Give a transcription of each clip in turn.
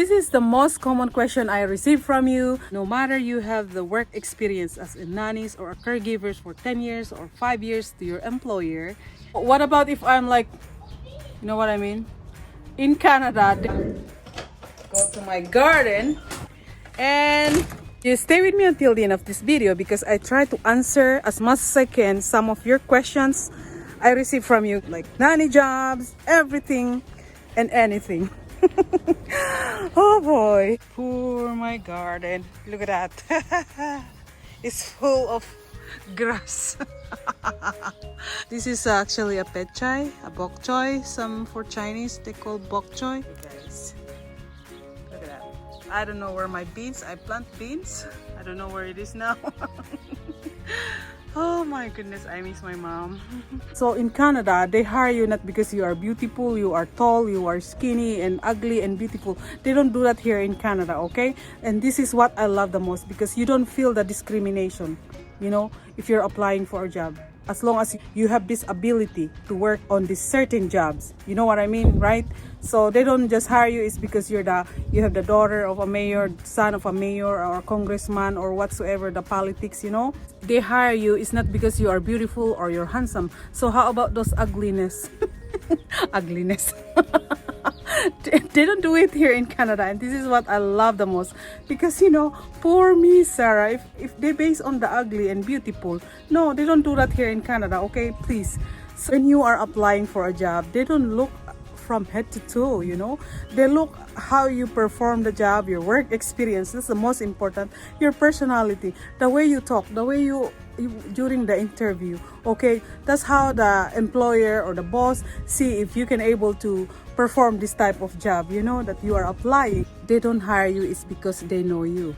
This is the most common question I receive from you. No matter you have the work experience as a nannies or a caregivers for 10 years or 5 years to your employer. What about if I'm like, you know what I mean? In Canada, go to my garden and you stay with me until the end of this video because I try to answer as much as I can some of your questions I receive from you, like nanny jobs, everything and anything. Oh boy, poor my garden. Look at that. It's full of grass. This is actually a pet chai, a bok choy. Some for Chinese they call bok choy. Guys, look at that. I don't know where my beans. I plant beans. I don't know where it is now. Oh my goodness, I miss my mom. So in Canada, they hire you not because you are beautiful, you are tall, you are skinny and ugly and beautiful. They don't do that here in Canada, okay? And this is what I love the most because you don't feel the discrimination, you know, if you're applying for a job. As long as you have this ability to work on these certain jobs, you know what I mean, right? So they don't just hire you. It's because you have the daughter of a mayor, son of a mayor or a congressman or whatsoever, the politics, you know. They hire you. It's not because you are beautiful or you're handsome. So how about those ugliness? Ugliness. They don't do it here in Canada, and this is what I love the most because, you know, poor me, Sarah, if they base on the ugly and beautiful, no, they don't do that here in Canada, okay? Please. So when you are applying for a job, they don't look from head to toe, you know. They look how you perform the job, your work experience. That's the most important. Your personality, the way you talk, the way you during the interview, okay? That's how the employer or the boss see if you can able to perform this type of job, you know, that you are applying. They don't hire you is because they know you.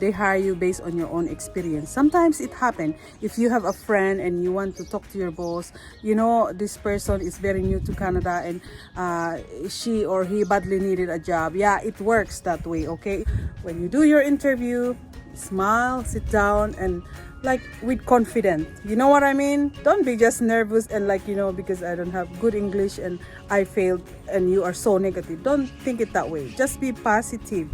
They hire you based on your own experience. Sometimes it happens if you have a friend and you want to talk to your boss, you know, this person is very new to Canada and she or he badly needed a job. Yeah, it works that way, okay? When you do your interview, smile, sit down and like with confidence, you know what I mean? Don't be just nervous and like, you know, because I don't have good English and I failed and you are so negative. Don't think it that way. Just be positive.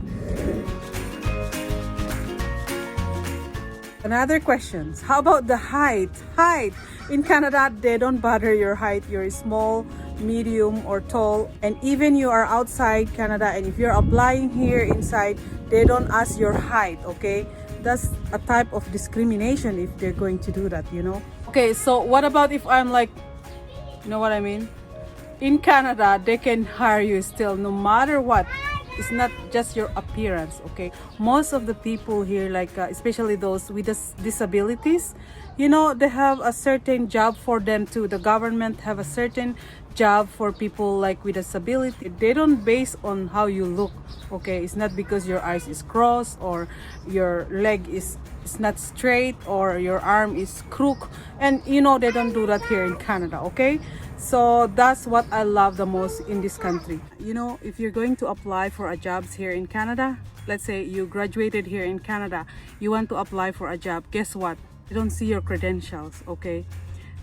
Another questions. How about the height? Height. In Canada, they don't bother your height. You're small, medium, or tall. And even you are outside Canada and if you're applying here inside, they don't ask your height, okay? That's a type of discrimination if they're going to do that, you know? Okay, so what about if I'm like, you know what I mean? In Canada, they can hire you still no matter what. It's not just your appearance, okay? Most of the people here, like especially those with disabilities, you know, they have a certain job for them too. The government have a certain job for people like with disability. They don't base on how you look, okay? It's not because your eyes is crossed or your leg is not straight or your arm is crook. And you know, they don't do that here in Canada, okay? So that's what I love the most in this country. You know, if you're going to apply for a jobs here in Canada, let's say you graduated here in Canada, you want to apply for a job, guess what? They don't see your credentials, okay?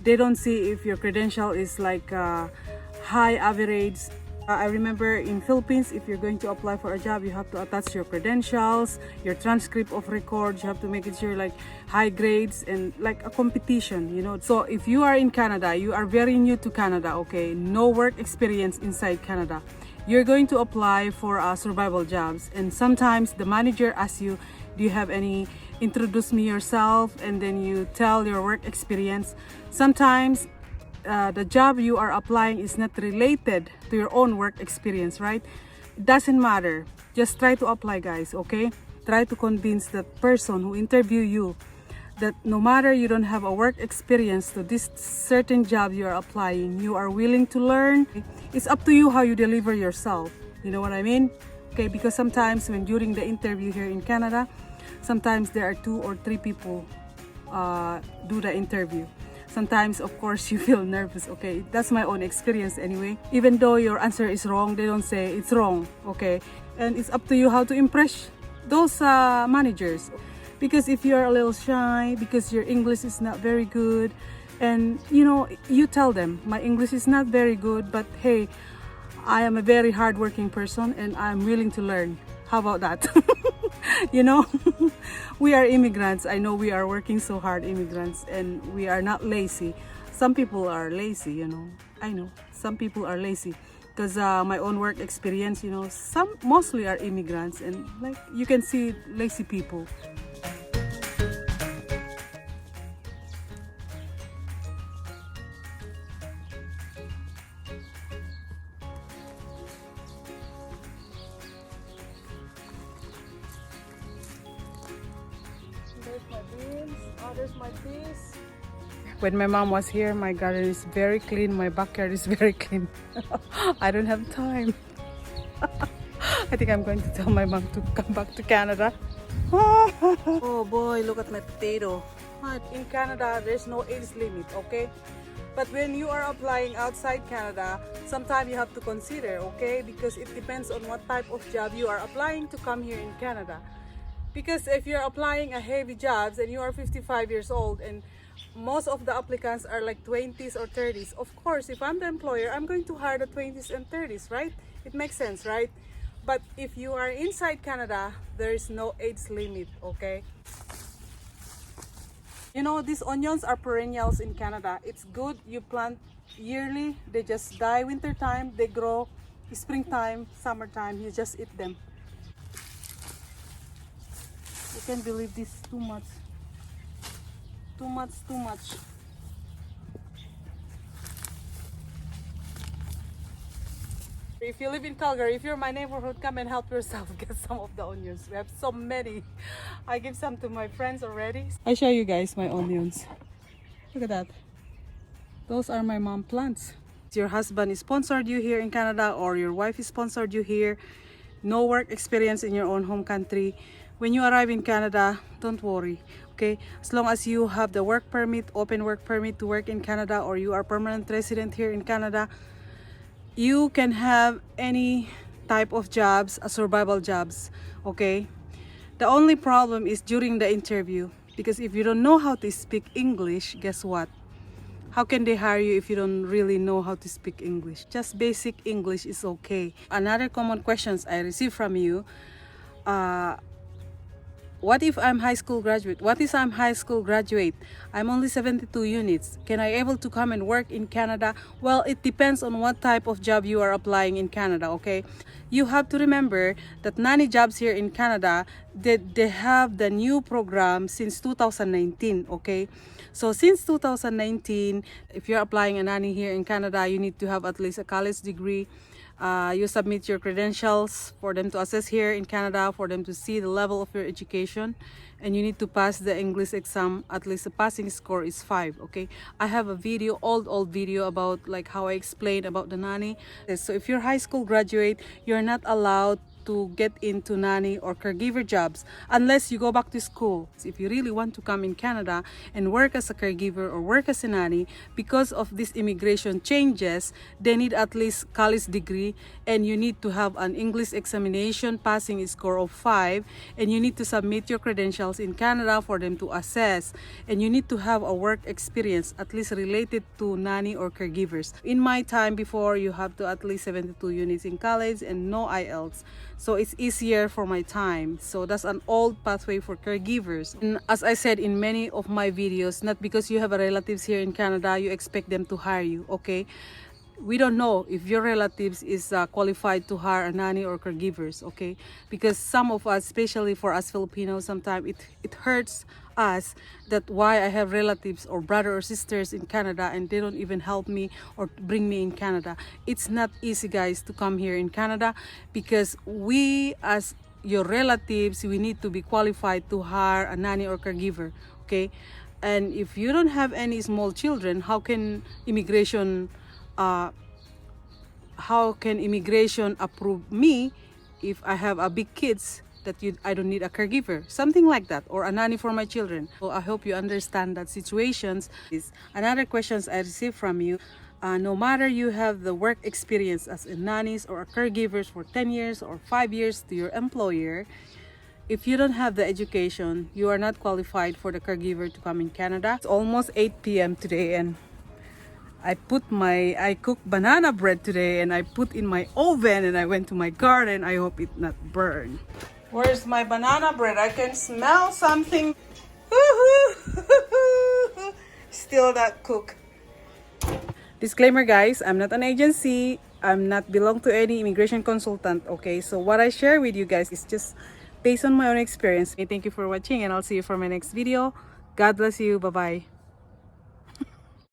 They don't see if your credential is like high average. I remember in Philippines, if you're going to apply for a job, you have to attach your credentials, your transcript of records. You have to make it sure like high grades and like a competition, you know. So if you are in Canada, you are very new to Canada, okay, no work experience inside Canada, you're going to apply for survival jobs. And sometimes the manager asks you, do you have any, introduce me yourself, and then you tell your work experience. Sometimes the job you are applying is not related to your own work experience, right? It doesn't matter. Just try to apply, guys, okay? Try to convince that person who interview you that no matter you don't have a work experience to this certain job you are applying, you are willing to learn. It's up to you how you deliver yourself. You know what I mean? Okay, because sometimes when during the interview here in Canada, sometimes there are 2 or 3 people do the interview. Sometimes, of course, you feel nervous, okay? That's my own experience anyway. Even though your answer is wrong, they don't say it's wrong, okay? And it's up to you how to impress those managers. Because if you're a little shy, because your English is not very good, and you know, you tell them, my English is not very good, but hey, I am a very hardworking person and I'm willing to learn. How about that? You know, we are immigrants. I know we are working so hard, immigrants, and we are not lazy. Some people are lazy, you know. I know some people are lazy because my own work experience, you know, some mostly are immigrants, and like you can see lazy people. There's my beans. Oh, there's my peas. When my mom was here, my garden is very clean. My backyard is very clean. I don't have time. I think I'm going to tell my mom to come back to Canada. Oh boy, look at my potato. In Canada, there's no age limit, okay? But when you are applying outside Canada, sometimes you have to consider, okay? Because it depends on what type of job you are applying to come here in Canada. Because if you're applying a heavy jobs and you are 55 years old and most of the applicants are like 20s or 30s, of course, if I'm the employer, I'm going to hire the 20s and 30s, right? It makes sense, right? But if you are inside Canada, there is no age limit, okay? You know, these onions are perennials in Canada. It's good, you plant yearly, they just die winter time, they grow springtime, summertime, you just eat them. I can't believe this, too much. Too much. If you live in Calgary, if you're my neighborhood, come and help yourself get some of the onions. We have so many. I give some to my friends already. I show you guys my onions. Look at that. Those are my mom plants. Your husband is sponsored you here in Canada or your wife is sponsored you here. No work experience in your own home country. When you arrive in Canada, don't worry, okay? As long as you have the work permit, open work permit to work in Canada, or you are permanent resident here in Canada, you can have any type of jobs, survival jobs, okay? The only problem is during the interview, because if you don't know how to speak English, guess what? How can they hire you if you don't really know how to speak English? Just basic English is okay. Another common questions I receive from you, what if I'm high school graduate? What if I'm high school graduate? I'm only 72 units. Can I able to come and work in Canada? Well, it depends on what type of job you are applying in Canada, okay? You have to remember that nanny jobs here in Canada, they have the new program since 2019, okay? So since 2019, if you're applying a nanny here in Canada, you need to have at least a college degree. You submit your credentials for them to assess here in Canada, for them to see the level of your education, and you need to pass the English exam. At least the passing score is 5, okay? I have a video, old video about like how I explained about the nanny. So if you're high school graduate, you're not allowed to get into nanny or caregiver jobs unless you go back to school. If you really want to come in Canada and work as a caregiver or work as a nanny, because of these immigration changes, they need at least college degree, and you need to have an English examination passing score of 5, and you need to submit your credentials in Canada for them to assess, and you need to have a work experience at least related to nanny or caregivers. In my time before, you have to at least 72 units in college and no IELTS. So it's easier for my time. So that's an old pathway for caregivers. And as I said in many of my videos, not because you have a relatives here in Canada, you expect them to hire you, okay? We don't know if your relatives is qualified to hire a nanny or caregivers, okay? Because some of us, especially for us Filipinos, sometimes it hurts us that why I have relatives or brother or sisters in Canada and they don't even help me or bring me in Canada. It's not easy, guys, to come here in Canada, because we as your relatives, we need to be qualified to hire a nanny or caregiver, okay? And if you don't have any small children, how can immigration approve me if I have a big kids that I don't need a caregiver, something like that, or a nanny for my children? So I hope you understand that situations. Another questions I received from you, no matter you have the work experience as a nannies or a caregivers for 10 years or 5 years to your employer, if you don't have the education, you are not qualified for the caregiver to come in Canada. It's almost 8 p.m. today, and I cooked banana bread today and I put in my oven and I went to my garden. I hope it not burn. Where's my banana bread? I can smell something. Still not cooked. Disclaimer guys, I'm not an agency. I'm not belong to any immigration consultant, okay? So what I share with you guys is just based on my own experience. Thank you for watching and I'll see you for my next video. God bless you. Bye-bye.